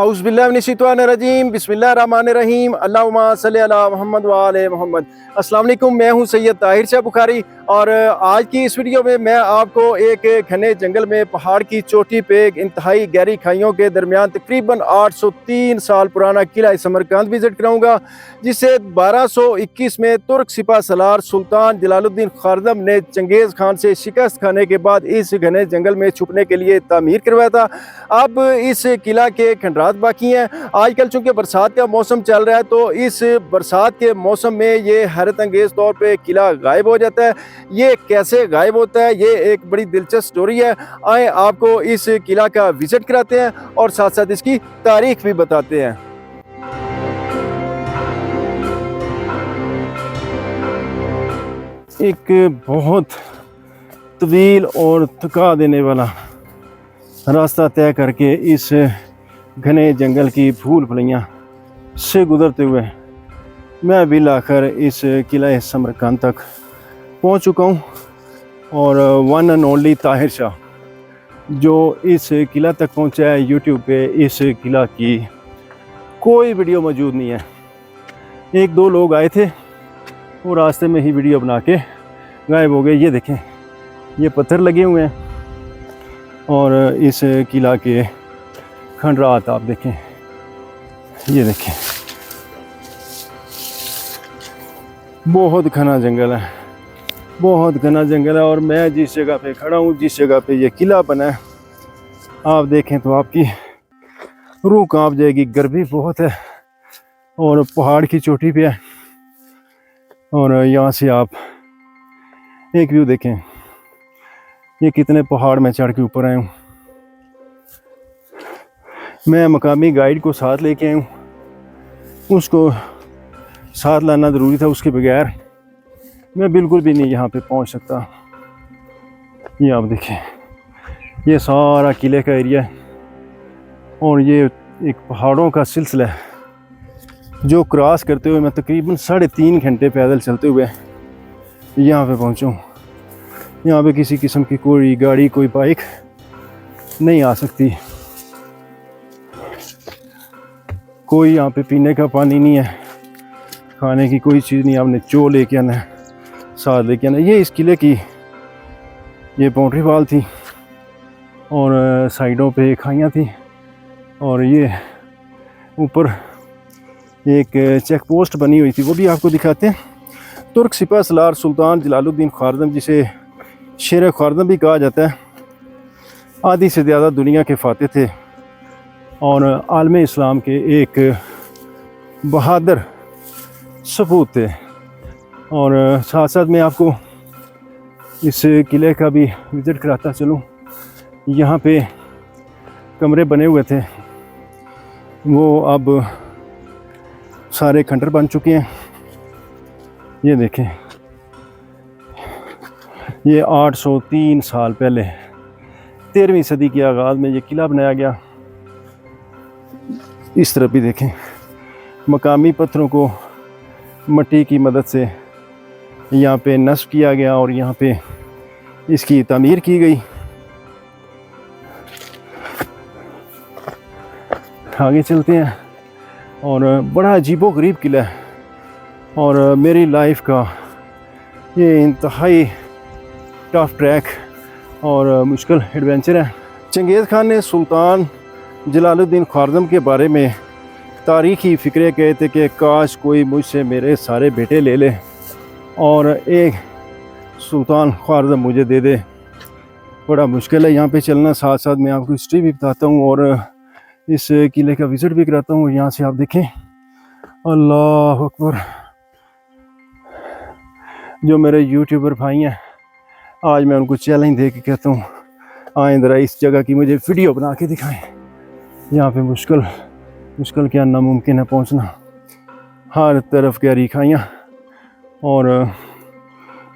औज़ुबिल्लाहिमिनश्शैतानिर्रजीम बिस्मिल्लाहिर्रहमानिर्रहीम अल्लाहुम्मा सल्लि अला मुहम्मद व आले मुहम्मद। अस्सलाम वालेकुम, मैं हूं सैयद ताहिर शाह बुखारी और आज की इस वीडियो में मैं आपको एक घने जंगल में पहाड़ की चोटी पे इंतहाई गहरी खाइयों के दरमियान तकरीबन 803 साल पुराना किला समरकंद विजिट कराऊंगा, जिसे 1221 में तुर्क सिपा सलार सुल्तान जलालुद्दीन खारदम ने चंगेज़ खान से शिकस्त खाने के बाद इस घने जंगल में छुपने के लिए तामीर करवाया था। अब इस किला के खंडरात बाकी हैं। आजकल चूंकि बरसात का मौसम चल रहा है तो इस बरसात के मौसम में ये हैरत अंगेज तौर पे किला गायब हो जाता है। ये कैसे गायब होता है, ये एक बड़ी दिलचस्प स्टोरी है। आए आपको इस किला का विजिट कराते हैं और साथ साथ इसकी तारीख भी बताते हैं। एक बहुत तवील और थका देने वाला रास्ता तय करके इस घने जंगल की फूल फलियाँ से गुजरते हुए मैं बिल आखिर इस किला समरकंद तक पहुंच चुका हूं। और one and only Tahir Shah जो इस किला तक पहुंचा है, यूट्यूब पे इस किला की कोई वीडियो मौजूद नहीं है। एक दो लोग आए थे वो रास्ते में ही वीडियो बना के गायब हो गए। ये देखें, ये पत्थर लगे हुए हैं और इस किला के खंडरात आप देखें, ये देखें, बहुत घना जंगल है, बहुत घना जंगल है। और मैं जिस जगह पे खड़ा हूँ, जिस जगह पे ये किला बना है, आप देखें तो आपकी रूह कांप जाएगी। गर्मी बहुत है और पहाड़ की चोटी पे है और यहाँ से आप एक व्यू देखें, ये कितने पहाड़ में चढ़ के ऊपर आया हूँ। मैं मकामी गाइड को साथ लेके आया हूँ, उसको साथ लाना ज़रूरी था, उसके बगैर मैं बिल्कुल भी नहीं यहाँ पे पहुँच सकता। ये आप देखें, ये सारा किले का एरिया है और ये एक पहाड़ों का सिलसिला है जो क्रॉस करते हुए मैं तकरीबन 3.5 घंटे पैदल चलते हुए यहाँ पे पहुँचा हूँ। यहाँ पे किसी किस्म की कोई गाड़ी, कोई बाइक नहीं आ सकती। कोई यहाँ पे पीने का पानी नहीं है, खाने की कोई चीज़ नहीं, आपने जो लेके आना है साथ लेके आना है। ये इस किले की ये बाउंड्री वाल थी और साइडों पे खाइयाँ थी और ये ऊपर एक चेक पोस्ट बनी हुई थी, वो भी आपको दिखाते हैं। तुर्क सिपा सलार सुल्तान जलालुद्दीन खारदम, जिसे शेर खारदम भी कहा जाता है, आधी से ज़्यादा दुनिया के फातेह थे और आलम इस्लाम के एक बहादुर सपूत थे। और साथ साथ मैं आपको इस किले का भी विज़िट कराता चलूँ। यहाँ पे कमरे बने हुए थे, वो अब सारे खंडर बन चुके हैं। ये देखें, ये 803 साल पहले 13वीं सदी के आगाज़ में ये किला बनाया गया। इस तरफ भी देखें, मकामी पत्थरों को मिट्टी की मदद से यहाँ पे नस्ब किया गया और यहाँ पे इसकी तामीर की गई। आगे चलते हैं और बड़ा अजीबोगरीब किला है और मेरी लाइफ का ये इंतहाई टफ ट्रैक और मुश्किल एडवेंचर है। चंगेज़ खान ने सुल्तान जलालुद्दीन खारदम के बारे में तारीख़ी फ़िक्रे कहे थे कि काश कोई मुझसे मेरे सारे बेटे ले ले और एक सुल्तान खारदम मुझे दे दे। बड़ा मुश्किल है यहाँ पे चलना। साथ साथ मैं आपको हिस्ट्री भी बताता हूँ और इस किले का विज़िट भी कराता हूँ। यहाँ से आप देखें, अल्लाह अकबर। जो मेरे यूट्यूबर भाई हैं, आज मैं उनको चैलेंज दे के कहता हूँ, आए ज़रा इस जगह की मुझे वीडियो बना के दिखाएं। यहाँ पे मुश्किल क्या नामुमकिन है पहुँचना। हर तरफ गहरी खाइयाँ और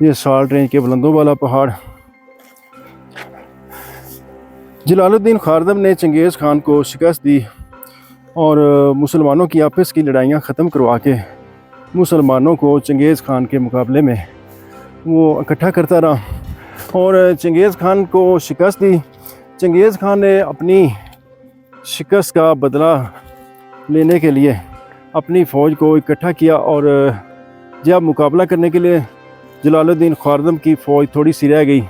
ये साल्ट रेंज के बुलंदों वाला पहाड़। जलालुद्दीन खारदम ने चंगेज़ खान को शिकस्त दी और मुसलमानों की आपस की लड़ाइयाँ ख़त्म करवा के मुसलमानों को चंगेज़ खान के मुकाबले में वो इकट्ठा करता रहा और चंगेज़ खान को शिकस्त दी। चंगेज़ खान ने अपनी शिकस्त का बदला लेने के लिए अपनी फ़ौज को इकट्ठा किया और जब मुकाबला करने के लिए जलालुद्दीन ख़ारदम की फ़ौज थोड़ी सी रह गई,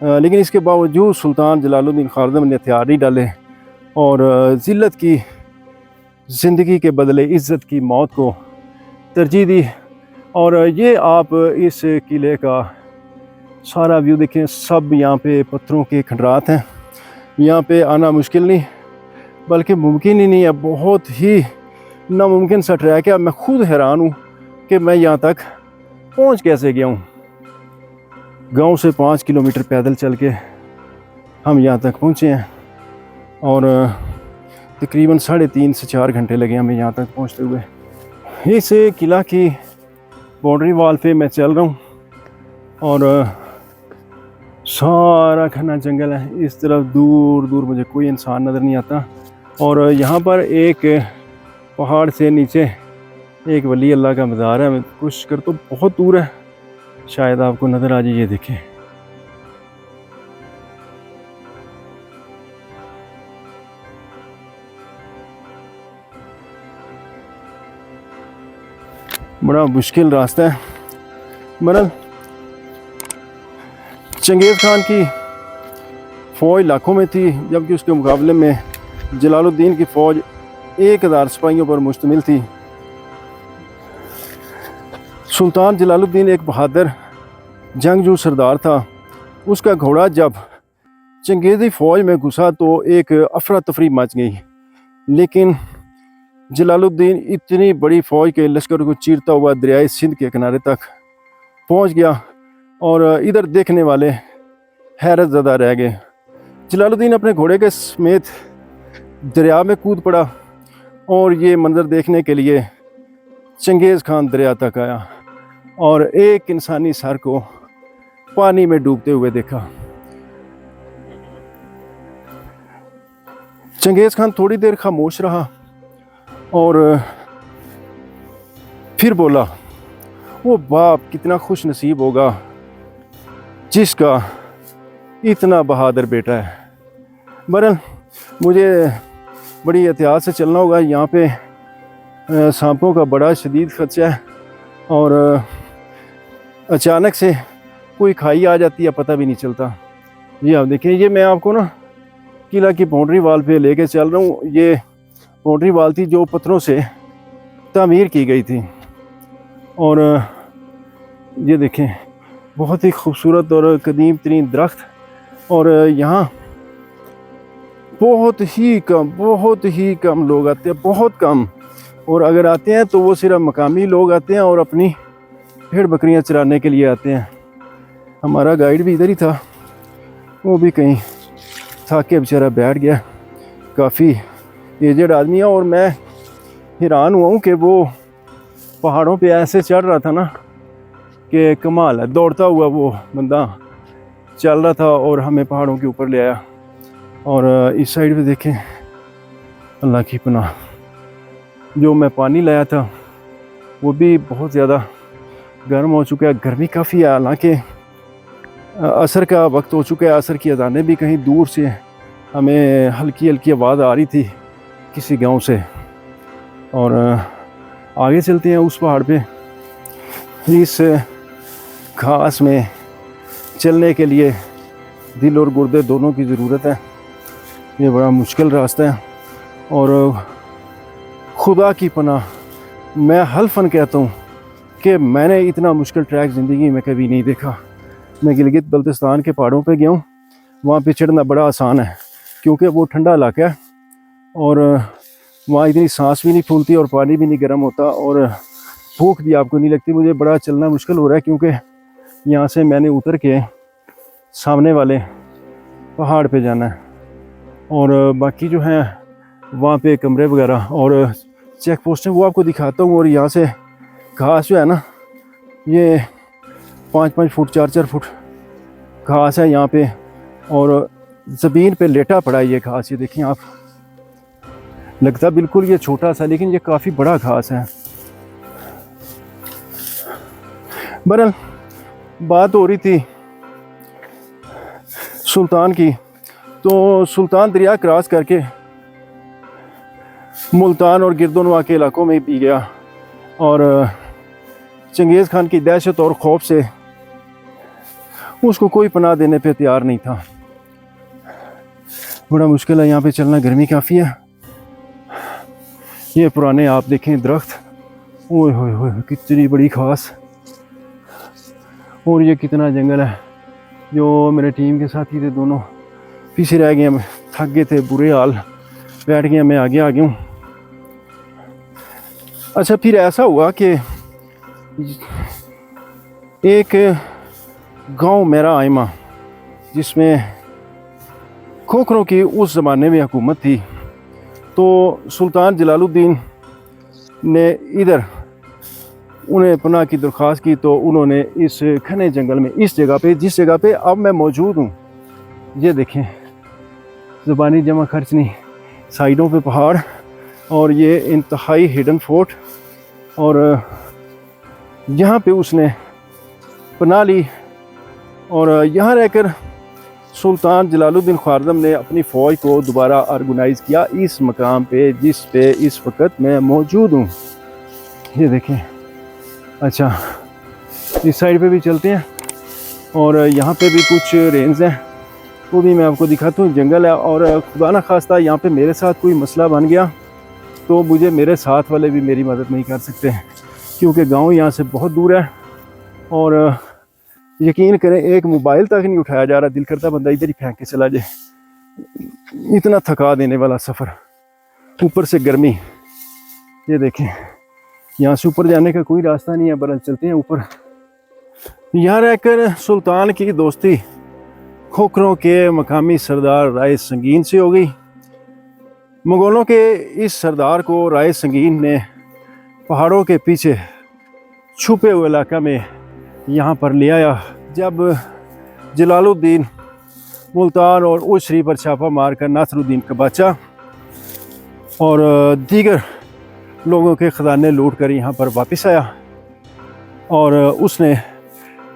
लेकिन इसके बावजूद सुल्तान जलालुद्दीन ख़ारदम ने हथियार नहीं डाले और ज़िल्लत की ज़िंदगी के बदले इज़्ज़त की मौत को तरजीह दी। और ये आप इस किले का सारा व्यू देखें, सब यहाँ पे पत्थरों के खंडरात हैं। यहाँ पे आना मुश्किल नहीं बल्कि मुमकिन ही नहीं है, बहुत ही नामुमकिन सा ट्रैक है। मैं खुद हैरान हूँ कि मैं यहाँ तक पहुँच कैसे गया हूँ। गांव से 5 किलोमीटर पैदल चल के हम यहाँ तक पहुँचे हैं और तकरीबन 3.5 से 4 घंटे लगे हमें यहाँ तक पहुँचते हुए। इस किला की बाउंड्री वॉल पे मैं चल रहा हूँ और सारा घना जंगल है। इस तरफ दूर दूर मुझे कोई इंसान नज़र नहीं आता और यहाँ पर एक पहाड़ से नीचे एक वली अल्लाह का मज़ार है। कुछ कर तो बहुत दूर है, शायद आपको नज़र आ जाए। ये देखें, बड़ा मुश्किल रास्ता है। मरल चंगेज़ खान की फ़ौज लाखों में थी, जबकि उसके मुकाबले में जलालुद्दीन की फ़ौज 1000 सिपाहियों पर मुश्तमिल थी। सुल्तान जलालुद्दीन एक बहादुर जंगजू सरदार था। उसका घोड़ा जब चंगेज़ी फ़ौज में घुसा तो एक अफरा तफरी मच गई, लेकिन जलालुद्दीन इतनी बड़ी फ़ौज के लश्कर को चीरता हुआ दरियाए सिंध के किनारे तक पहुंच गया और इधर देखने वाले हैरत ज़दा रह गए। जलालुद्दीन अपने घोड़े के समेत दरिया में कूद पड़ा और ये मंजर देखने के लिए चंगेज़ खान दरिया तक आया और एक इंसानी सर को पानी में डूबते हुए देखा। चंगेज़ खान थोड़ी देर खामोश रहा और फिर बोला, वो बाप कितना खुश नसीब होगा जिसका इतना बहादुर बेटा है। बहरहाल मुझे बड़ी एहतियात से चलना होगा। यहाँ पे सांपों का बड़ा शदीद खदशा है और अचानक से कोई खाई आ जाती है, पता भी नहीं चलता। ये आप देखिए, ये मैं आपको ना किला की बाउंड्री वॉल पे लेके चल रहा हूँ। ये बाउंड्री वॉल थी जो पत्थरों से तामीर की गई थी और ये देखें, बहुत ही खूबसूरत और कदीम तरीन दरख्त। और यहाँ बहुत ही कम लोग आते हैं, बहुत कम। और अगर आते हैं तो वो सिर्फ मकामी लोग आते हैं और अपनी भेड़ बकरियां चराने के लिए आते हैं। हमारा गाइड भी इधर ही था, वो भी कहीं थक के बेचारा बैठ गया। काफ़ी एजेड आदमी है और मैं हैरान हुआ हूँ कि वो पहाड़ों पे ऐसे चढ़ रहा था ना कि कमाल है। दौड़ता हुआ वो बंदा चल रहा था और हमें पहाड़ों के ऊपर ले आया। और इस साइड पे देखें, अल्लाह की पनाह, जो मैं पानी लाया था वो भी बहुत ज़्यादा गर्म हो चुका है। गर्मी काफ़ी है, हालांकि असर का वक्त हो चुका है। असर की अज़ानें भी कहीं दूर से हमें हल्की हल्की आवाज़ आ रही थी किसी गांव से। और आगे चलते हैं उस पहाड़ पे। इस घास में चलने के लिए दिल और गुर्दे दोनों की ज़रूरत है। ये बड़ा मुश्किल रास्ता है और खुदा की पनाह मैं हल्फन कहता हूँ कि मैंने इतना मुश्किल ट्रैक ज़िंदगी में कभी नहीं देखा। मैं गिलगित बल्तिस्तान के पहाड़ों पे गया हूँ, वहाँ पे चढ़ना बड़ा आसान है क्योंकि वो ठंडा इलाका है और वहाँ इतनी सांस भी नहीं फूलती और पानी भी नहीं गर्म होता और भूख भी आपको नहीं लगती। मुझे बड़ा चलना मुश्किल हो रहा है क्योंकि यहाँ से मैंने उतर के सामने वाले पहाड़ पे जाना है और बाकी जो है वहाँ पे कमरे वगैरह और चेक पोस्ट हैं वो आपको दिखाता हूँ। और यहाँ से घास जो है ना, ये 5-5 फुट 4-4 फुट घास है यहाँ पे और ज़मीन पे लेटा पड़ा है ये घास। ये देखिए आप, लगता बिल्कुल ये छोटा सा लेकिन ये काफ़ी बड़ा घास है। बहरहाल बात हो रही थी सुल्तान की, तो सुल्तान दरिया क्रॉस करके मुल्तान और गिरदुनवा के इलाकों में भी गया और चंगेज़ खान की दहशत और खौफ से उसको कोई पनाह देने पे तैयार नहीं था। बड़ा मुश्किल है यहाँ पे चलना, गर्मी काफ़ी है। ये पुराने आप देखें दरख्त, ओए होए होए कितनी बड़ी घास, और ये कितना जंगल है। जो मेरे टीम के साथी थे दोनों पीछे रह गए, थक गए थे, बुरे हाल, बैठ गए, मैं आगे आ गया हूँ। अच्छा, फिर ऐसा हुआ कि एक गांव मेरा आइमा, जिसमें खोखरों की उस ज़माने में हुकूमत थी, तो सुल्तान जलालुद्दीन ने इधर उन्हें पनाह की दरख्वास्त की। तो उन्होंने इस घने जंगल में, इस जगह पे, जिस जगह पे अब मैं मौजूद हूँ, ये देखें, ज़ुबानी जमा खर्च नहीं, साइडों पे पहाड़, और ये इंतहाई हिडन फोर्ट, और यहाँ पे उसने पनाह ली। और यहाँ रहकर सुल्तान जलालुद्दीन ख्वारज़म ने अपनी फ़ौज को दोबारा ऑर्गेनाइज़ किया इस मकाम पे जिस पे इस वक्त मैं मौजूद हूँ। ये देखें। अच्छा, इस साइड पे भी चलते हैं, और यहाँ पे भी कुछ रेंज हैं, वो भी मैं आपको दिखाता हूँ। जंगल है, और खुदा न खास्ता यहाँ पे मेरे साथ कोई मसला बन गया तो मुझे मेरे साथ वाले भी मेरी मदद नहीं कर सकते, क्योंकि गांव यहाँ से बहुत दूर है। और यकीन करें, एक मोबाइल तक नहीं उठाया जा रहा, दिल करता बंदा इधर ही फेंक के चला जाए, इतना थका देने वाला सफ़र, ऊपर से गर्मी। ये देखें, यहाँ से ऊपर जाने का कोई रास्ता नहीं है, बरल चलते हैं ऊपर। यहाँ रहकर सुल्तान की दोस्ती खोखरों के मकामी सरदार राय संगीन से हो गई। मुगलों के इस सरदार को राय संगीन ने पहाड़ों के पीछे छुपे हुए इलाका में यहाँ पर ले आया। जब जलालुद्दीन मुल्तान और उशरी पर छापा मारकर नासरुद्दीन कबाचा और दीगर लोगों के ख़जाने लूट कर यहाँ पर वापस आया, और उसने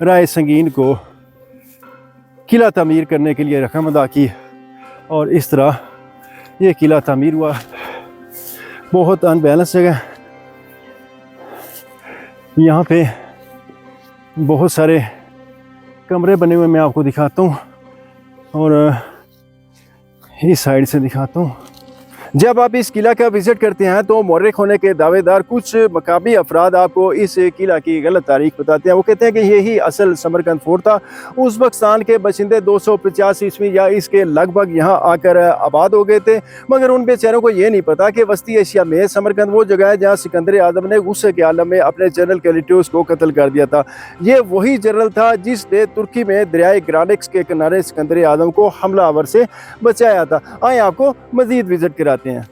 राय संगीन को किला तामीर करने के लिए रकम अदा की, और इस तरह ये किला तामीर हुआ। बहुत अनबैलेंस जगह, यहाँ पे बहुत सारे कमरे बने हुए, मैं आपको दिखाता हूँ, और इस साइड से दिखाता हूँ। जब आप इस किला का विज़िट करते हैं तो मौर्रिख होने के दावेदार कुछ मकामी अफराद आपको इस किला की गलत तारीख बताते हैं। वो कहते हैं कि यही असल समरकंद फोर्ट था। उज़्बेकिस्तान के बशिंदे 250 ईस्वी या इसके लगभग यहाँ आकर आबाद हो गए थे, मगर उन बेचारों को ये नहीं पता कि वस्ती एशिया में समरकंद वो जगह है जहाँ सिकंदर आज़म ने गुस्से के आलम में अपने जनरल कैलिटोस को कत्ल कर दिया था। ये वही जनरल था जिसने तुर्की में दरियाए ग्रानिक्स के किनारे सिकंदर आज़म को हमलावर से बचाया था। आए आपको मज़ीद विज़िट कराते हैं।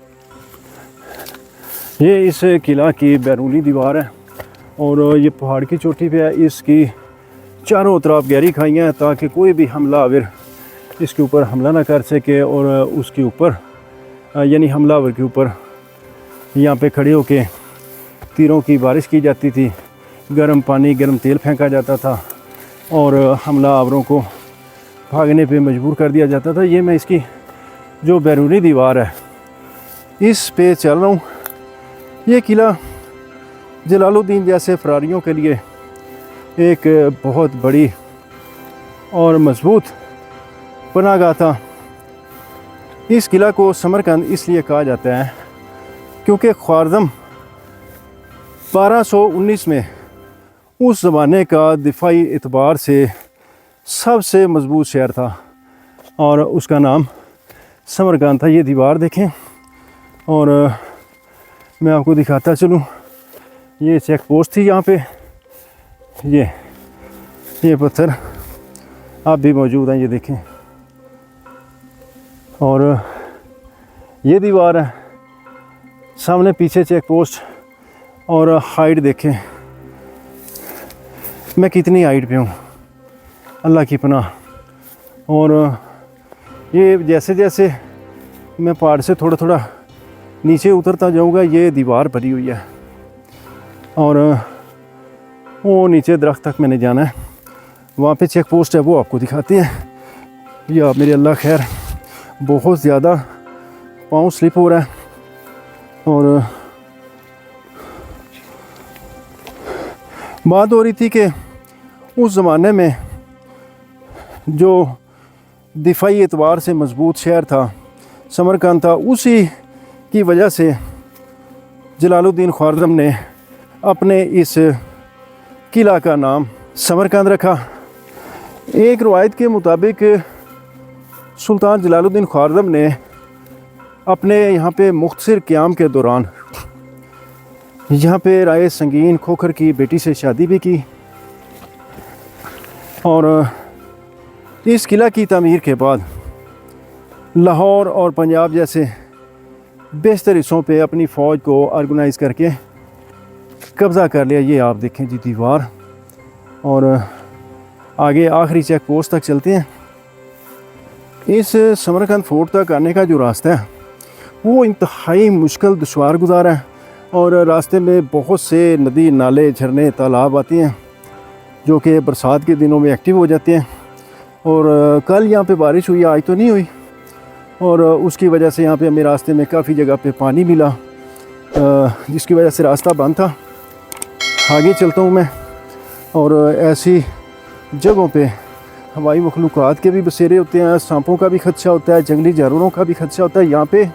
ये इस किला की बैरूनी दीवार है, और ये पहाड़ की चोटी पे है। इसकी चारों तरफ गहरी खाइयाँ हैं ताकि कोई भी हमलावर इसके ऊपर हमला ना कर सके, और उसके ऊपर यानी हमलावर के ऊपर यहाँ पे खड़े होके तीरों की बारिश की जाती थी, गर्म पानी गर्म तेल फेंका जाता था, और हमलावरों को भागने पे मजबूर कर दिया जाता था। ये मैं इसकी जो बैरूनी दीवार है इस पे चल रहा हूँ। ये किला जलालुद्दीन जैसे फरारियों के लिए एक बहुत बड़ी और मजबूत पनाहगाह था। इस किला को समरकंद इसलिए कहा जाता है क्योंकि ख्वारज़म 1219 में उस ज़माने का दिफाई एतबार से सबसे मजबूत शहर था, और उसका नाम समरकंद था। ये दीवार देखें, और मैं आपको दिखाता चलूँ। ये चेक पोस्ट थी यहाँ पे, ये पत्थर आप भी मौजूद हैं, ये देखें, और ये दीवार है सामने पीछे चेक पोस्ट। और हाइट देखें, मैं कितनी हाइट पे हूँ, अल्लाह की पनाह। और ये जैसे जैसे मैं पहाड़ से थोड़ा थोड़ा नीचे उतरता जाऊँगा, ये दीवार भरी हुई है, और वो नीचे दरख्त तक मैंने जाना है, वहाँ पे चेक पोस्ट है, वो आपको दिखाते हैं। या मेरे अल्लाह खैर, बहुत ज़्यादा पाँव स्लिप हो रहा है, और बात हो रही थी कि उस ज़माने में जो दिफाई एतबार से मजबूत शहर था समरकंद था, उसी की वजह से जलालुद्दीन ख्वारज़म ने अपने इस किला का नाम समरकंद रखा। एक रवायत के मुताबिक सुल्तान जलालुद्दीन ख्वारज़म ने अपने यहाँ पे मुख्तसर क़याम के दौरान यहाँ पे राय संगीन खोखर की बेटी से शादी भी की और इस किला की तामीर के बाद लाहौर और पंजाब जैसे बेशतर हिस्सों पे अपनी फ़ौज को ऑर्गेनाइज़ करके कब्ज़ा कर लिया। ये आप देखें जी दीवार, और आगे आखिरी चेक पोस्ट तक चलते हैं। इस समरकंद फोर्ट तक आने का जो रास्ता है वो इंतहाई मुश्किल दुश्वार गुज़ार है और रास्ते में बहुत से नदी नाले झरने तालाब आते हैं जो कि बरसात के दिनों में एक्टिव हो जाते हैं। और कल यहाँ पे बारिश हुई, आज तो नहीं हुई, और उसकी वजह से यहाँ पे हमें रास्ते में काफ़ी जगह पे पानी मिला, जिसकी वजह से रास्ता बंद था। आगे चलता हूँ मैं, और ऐसी जगहों पे हवाई मखलूक़ात के भी बसेरे होते हैं, सांपों का भी खदशा होता है, जंगली जानवरों का भी खदशा होता है। यहाँ पे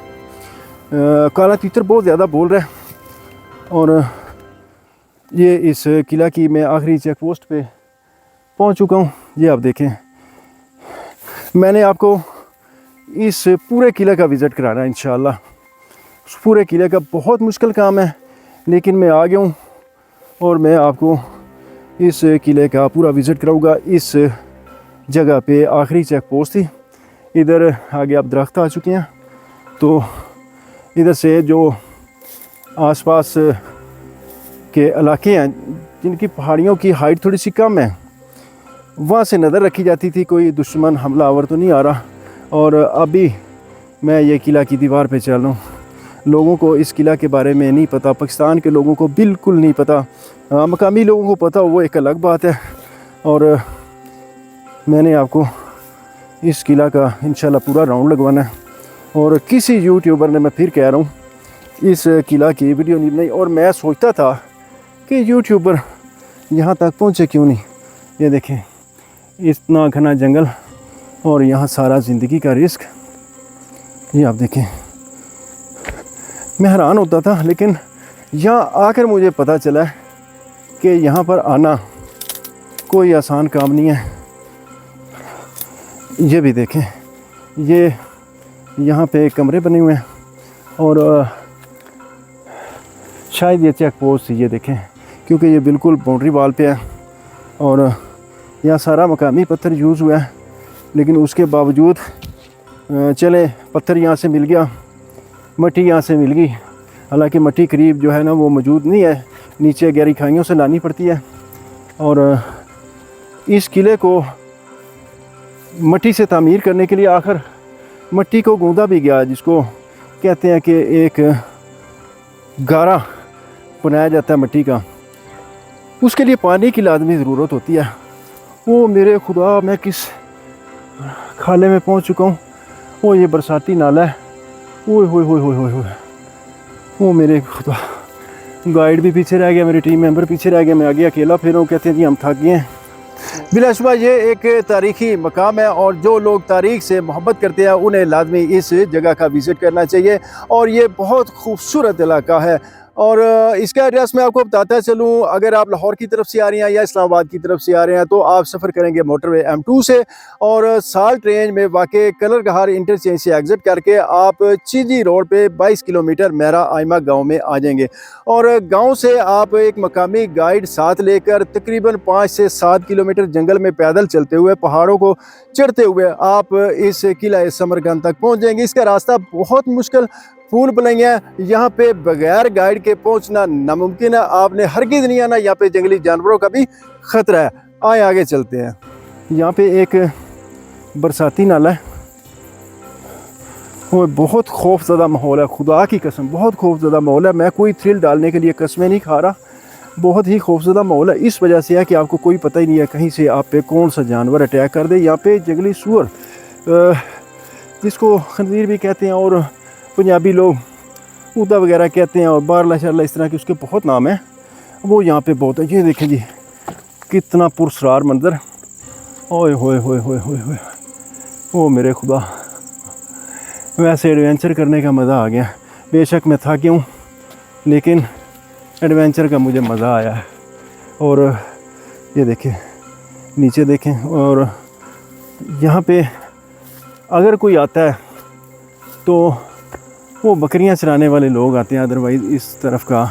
काला तीतर बहुत ज़्यादा बोल रहा है। और ये इस किला की मैं आखिरी चेक पोस्ट पे पहुँच चुका हूँ। ये आप देखें, मैंने आपको इस पूरे किले का विज़िट कराना है इंशाअल्लाह। उस पूरे किले का बहुत मुश्किल काम है, लेकिन मैं आ गया हूँ और मैं आपको इस किले का पूरा विज़िट कराऊंगा। इस जगह पे आखिरी चेक पोस्ट थी। इधर आगे आप दरख्त आ चुके हैं, तो इधर से जो आसपास के इलाके हैं जिनकी पहाड़ियों की हाइट थोड़ी सी कम है, वहाँ से नज़र रखी जाती थी कोई दुश्मन हमलावर तो नहीं आ रहा। और अभी मैं ये किला की दीवार पे चल रहा हूँ। लोगों को इस किला के बारे में नहीं पता, पाकिस्तान के लोगों को बिल्कुल नहीं पता। मकामी लोगों को पता वो एक अलग बात है। और मैंने आपको इस किला का इंशाल्लाह पूरा राउंड लगवाना है। और किसी यूट्यूबर ने, मैं फिर कह रहा हूँ, इस किला की वीडियो नहीं बनाई। और मैं सोचता था कि यूट्यूबर यहाँ तक पहुँचे क्यों नहीं। ये देखें, इतना घना जंगल और यहाँ सारा ज़िंदगी का रिस्क। ये आप देखें, मैं हैरान होता था, लेकिन यहाँ आकर मुझे पता चला कि यहाँ पर आना कोई आसान काम नहीं है। ये भी देखें, ये यहाँ पे कमरे बने हुए हैं और शायद ये चेक पोस्ट, ये देखें, क्योंकि ये बिल्कुल बाउंड्री वाल पे है और यहाँ सारा मकामी पत्थर यूज़ हुआ है। लेकिन उसके बावजूद चले, पत्थर यहाँ से मिल गया, मट्टी यहाँ से मिल गई। हालांकि मट्टी करीब जो है ना वो मौजूद नहीं है, नीचे गहरी खाइयों से लानी पड़ती है। और इस किले को मट्टी से तामीर करने के लिए आखिर मट्टी को गूंदा भी गया, जिसको कहते हैं कि एक गारा बनाया जाता है मट्टी का। उसके लिए पानी की लाजमी ज़रूरत होती है। वो मेरे खुदा, मैं किस खाले में पहुंच चुका हूँ। वो ये बरसाती नाला है। ओए होए होए होए होए, वो मेरे खुदा, गाइड भी पीछे रह गया, मेरे टीम मेंबर पीछे रह गया, मैं आगे अकेला फिर हूँ। कहते हैं जी हम थक गए हैं। बिलाशुबा ये एक तारीख़ी मकाम है और जो लोग तारीख़ से मोहब्बत करते हैं उन्हें लाजमी इस जगह का विज़िट करना चाहिए। और ये बहुत खूबसूरत इलाका है। और इसका एड्रेस मैं आपको बताता चलूँ, अगर आप लाहौर की तरफ से आ रहे हैं या इस्लामाबाद की तरफ से आ रहे हैं तो आप सफ़र करेंगे मोटरवे M2 से, और साल्ट रेंज में वाक़े कलरगहार इंटरचेंज से एग्ज़िट करके आप चीजी रोड पे 22 किलोमीटर मेरा आयमा गांव में आ जाएंगे। और गांव से आप एक मकामी गाइड साथ लेकर तकरीबन 5 से 7 किलोमीटर जंगल में पैदल चलते हुए, पहाड़ों को चढ़ते हुए आप इस किला समरकंद तक पहुँच जाएंगे। इसका रास्ता बहुत मुश्किल, फूल पलाइयाँ, यहाँ पे बगैर गाइड के पहुँचना नामुमकिन है। आपने हरगिज़ नहीं आना, यहाँ पे जंगली जानवरों का भी ख़तरा है। आए आगे चलते हैं। यहाँ पे एक बरसाती नाला है, वो बहुत खौफज़दा माहौल है, खुदा की कसम बहुत खौफज़दा माहौल है। मैं कोई थ्रिल डालने के लिए कस्में नहीं खा रहा, बहुत ही खौफज़दा माहौल है। इस वजह से है कि आपको कोई पता ही नहीं है कहीं से आप पे कौन सा जानवर अटैक कर दे। यहाँ पे जंगली सूअर, जिसको खंजीर भी कहते हैं और पंजाबी लोग ऊदा वगैरह कहते हैं और बारला शारला इस तरह के उसके बहुत नाम हैं, वो यहाँ पे बहुत है। ये देखें जी कितना पुरस्कार मंजर, ओए होए होए होए होए होए, ओ मेरे खुदा। वैसे एडवेंचर करने का मज़ा आ गया। बेशक मैं था क्यों, लेकिन एडवेंचर का मुझे मज़ा आया है। और ये देखें नीचे देखें, और यहाँ पे अगर कोई आता है तो वो बकरियां चराने वाले लोग आते हैं, अदरवाइज़ इस तरफ का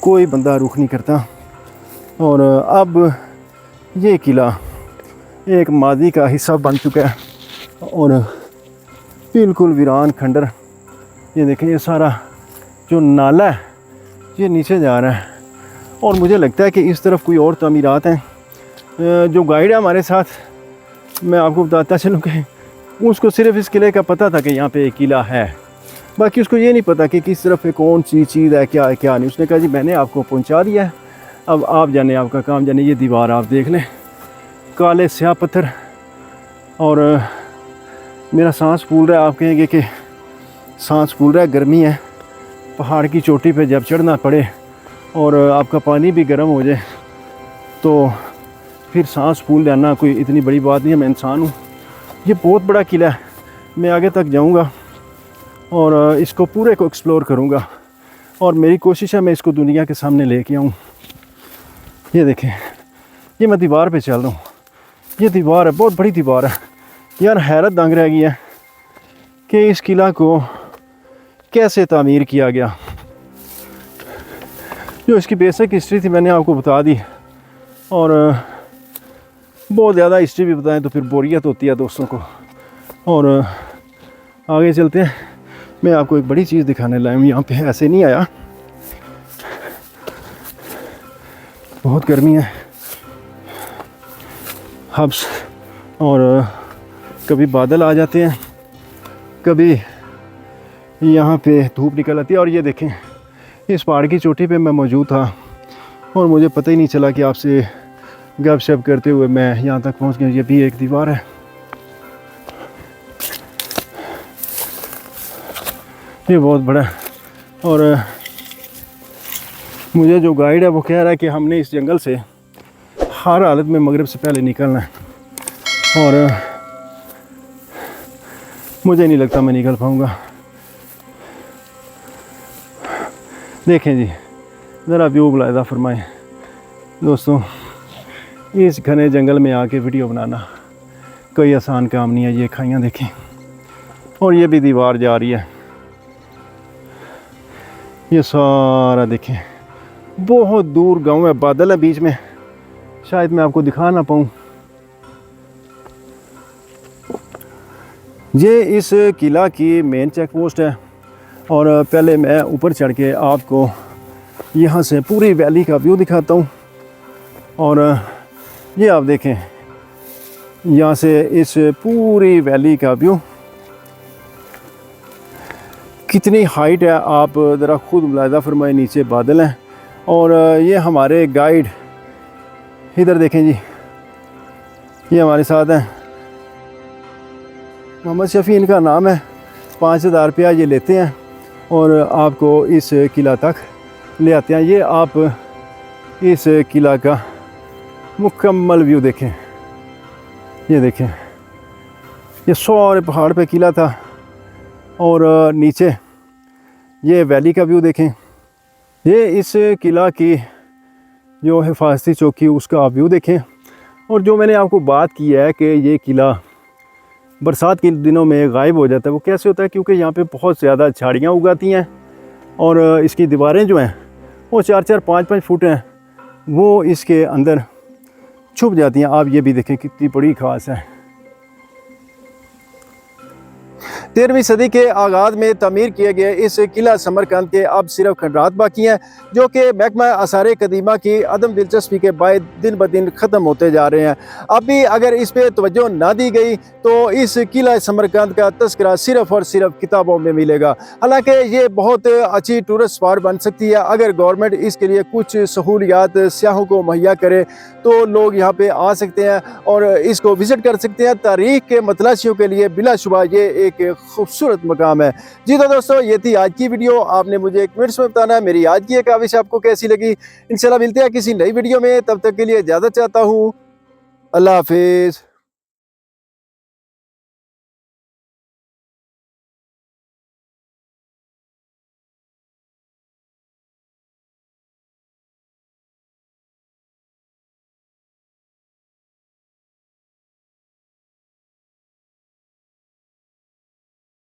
कोई बंदा रुख नहीं करता। और अब ये किला एक माजी का हिस्सा बन चुका है और बिल्कुल वीरान खंडर। ये देखें ये सारा जो नाला है ये नीचे जा रहा है, और मुझे लगता है कि इस तरफ कोई और तामीरात हैं। जो गाइड है हमारे साथ, मैं आपको बताता चलूँ कि उसको सिर्फ इस किले का पता था कि यहाँ पे एक किला है, बाकी उसको ये नहीं पता कि किस तरफ पे कौन सी चीज़ है, क्या है क्या नहीं। उसने कहा जी मैंने आपको पहुँचा दिया है, अब आप जाने, आपका काम जाने। ये दीवार आप देख लें, काले स्याह पत्थर, और मेरा सांस फूल रहा है। आप कहेंगे कि सांस फूल रहा है, गर्मी है। पहाड़ की चोटी पे जब चढ़ना पड़े और आपका पानी भी गर्म हो जाए तो फिर सांस फूल जाना कोई इतनी बड़ी बात नहीं है। मैं इंसान हूँ। ये बहुत बड़ा किला है, मैं आगे तक जाऊँगा और इसको पूरे को एक्सप्लोर करूँगा, और मेरी कोशिश है मैं इसको दुनिया के सामने लेके आऊँ। ये देखें, ये मैं दीवार पे चल रहा हूँ। ये दीवार है, बहुत बड़ी दीवार है यार। हैरत दंग रह गई है कि इस किला को कैसे तामीर किया गया। जो इसकी बेसिक हिस्ट्री थी मैंने आपको बता दी, और बहुत ज़्यादा हिस्ट्री भी बताएं तो फिर बोरियत होती है दोस्तों को। और आगे चलते हैं, मैं आपको एक बड़ी चीज़ दिखाने लाया हूँ। यहाँ पे ऐसे नहीं आया, बहुत गर्मी है हब्स, और कभी बादल आ जाते हैं, कभी यहाँ पे धूप निकल आती है। और ये देखें इस पहाड़ की चोटी पे मैं मौजूद था और मुझे पता ही नहीं चला कि आपसे गपशप करते हुए मैं यहाँ तक पहुँच गया। ये भी एक दीवार है, ये बहुत बड़ा है। और मुझे जो गाइड है वो कह रहा है कि हमने इस जंगल से हर हालत में मगरिब से पहले निकलना है, और मुझे नहीं लगता मैं निकल पाऊँगा। देखें जी, ज़रा व्यू मुलाहिज़ा फरमाएं दोस्तों। इस घने जंगल में आके वीडियो बनाना कोई आसान काम नहीं है। ये खाइयाँ देखें, और ये भी दीवार जा रही है। ये सारा देखें, बहुत दूर गांव है, बादल है बीच में, शायद मैं आपको दिखा ना पाऊँ। ये इस किला की मेन चेक पोस्ट है, और पहले मैं ऊपर चढ़ के आपको यहाँ से पूरी वैली का व्यू दिखाता हूँ। और ये आप देखें यहाँ से इस पूरी वैली का व्यू कितनी हाइट है, आप ज़रा खुद मुलाहिज़ा फरमाएं। नीचे बादल हैं, और ये हमारे गाइड इधर देखें जी, ये हमारे साथ हैं, मोहम्मद शफ़ी इनका नाम है। 5000 रुपया ये लेते हैं और आपको इस किला तक ले आते हैं। ये आप इस किला का मुकम्मल व्यू देखें। ये देखें, ये सारे पहाड़ पे किला था, और नीचे ये वैली का व्यू देखें। ये इस किला की जो हिफाजती चौकी उसका आप व्यू देखें। और जो मैंने आपको बात की है कि ये किला बरसात के दिनों में गायब हो जाता है, वो कैसे होता है? क्योंकि यहाँ पे बहुत ज़्यादा झाड़ियाँ उगाती हैं, और इसकी दीवारें जो हैं वो 4-4, 5-5 फुट हैं, वो इसके अंदर छुप जाती हैं। आप ये भी देखें कितनी बड़ी खास है। 13वीं सदी के आगाज़ में तमीर किए गए इस किला समरकंद के अब सिर्फ खंडरात बाकी हैं, जो कि महकमा आसार कदीमा की अदम दिलचस्पी के बाद दिन ब दिन ख़त्म होते जा रहे हैं। अब भी अगर इस पर तवज्जो ना दी गई तो इस किला समरकंद का तस्करा सिर्फ और सिर्फ किताबों में मिलेगा। हालांकि ये बहुत अच्छी टूरिस्ट स्पॉट बन सकती है अगर गवर्नमेंट इसके लिए कुछ सहूलियात सियाहों को मुहैया करे, तो लोग यहाँ पे आ सकते हैं और इसको विज़िट कर सकते हैं। तारीख़ के मतलाशियों के लिए बिलाशुबा ये एक खूबसूरत मकाम है। जी तो दोस्तों, ये थी आज की वीडियो। आपने मुझे एक मिनट में बताना है मेरी आज की ये काविश आपको कैसी लगी। इंशाल्लाह मिलते हैं किसी नई वीडियो में, तब तक के लिए इजाज़त चाहता हूँ। अल्लाह हाफिज़।